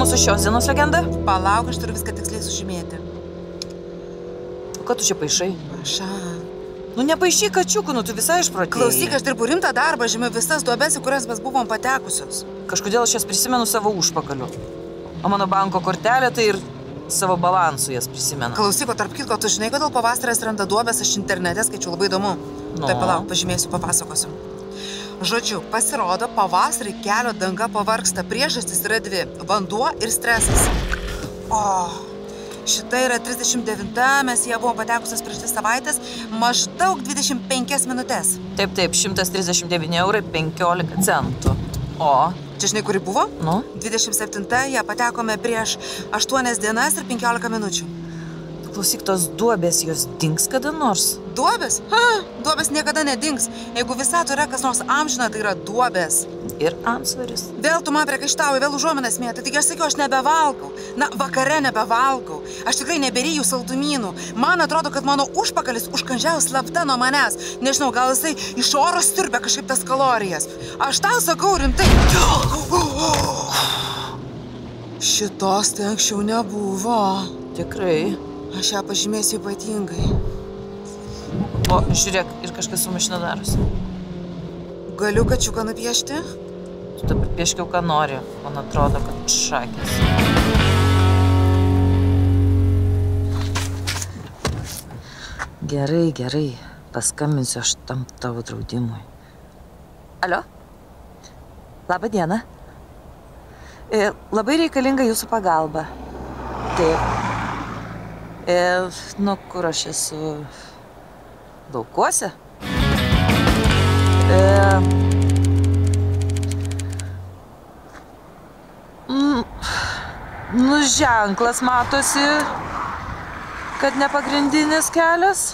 mūsų šios dienos legenda? Palauk, aš turiu viską tiksliai sužymėti. O ką tu čia paišai? Aša. Nu nepaišy kačiukų, nu tu visai išprotėjai. Klausyk, aš dirbu rimtą darbą, žymiu visas duobes, į kurias mes buvom patekusios. Kažkodėl aš jas prisimenu savo užpakaliu. O mano banko kortelė tai ir savo balansų jas prisimenu. Klausyk, o tarp kitko, tu žinai, kodėl pavasarės randa duobes, aš internete skaičiu, labai įdomu. Nu. Tai palauk, pažymėsiu, papasakosiu. Žodžiu, pasirodo, pavasarį kelio danga pavargsta, priežastys yra dvi – vanduo ir stresas. O, šita yra 39, mes ją buvom patekusios prieš 2 savaitės, maždaug 25 minutės. Taip, 139 eurai 15 centų. O? Čia žinai, kuri buvo? Nu? 27 ją patekome prieš 8 dienas ir 15 minučių. Klausyk, tos duobės, jos dings kada nors? Duobės? Duobės niekada nedings. Jeigu visatoje yra kas nors amžina, tai yra duobės. Ir antsvaris. Vėl tu man priekaištauji, vėl užuominas mėtai. Taigi aš sakiau, aš nebevalgau. Na, vakare nebevalgau. Aš tikrai neberyju saldumynų. Man atrodo, kad mano užpakalis užkandžiavo slapta nuo manęs. Nežinau, gal jisai iš oro siurbia kažkaip tas kalorijas. Aš tau sakau rimtai. Šitos tai anksčiau nebuvo. Tikrai. Aš ją pažymėsiu ypatingai. O, žiūrėk, ir kažkas su mašina darosi. Galiu kačiuką nupiešti? Tu dabar pieškiau, ką nori. Man atrodo, kad šakės. Gerai. Paskambinsiu aš tam tavo draudimui. Alio? Labą dieną. Labai reikalinga jūsų pagalba. Taip. Nu, kur aš esu? Laukuose? Nu, ženklas matosi, kad ne pagrindinis kelias.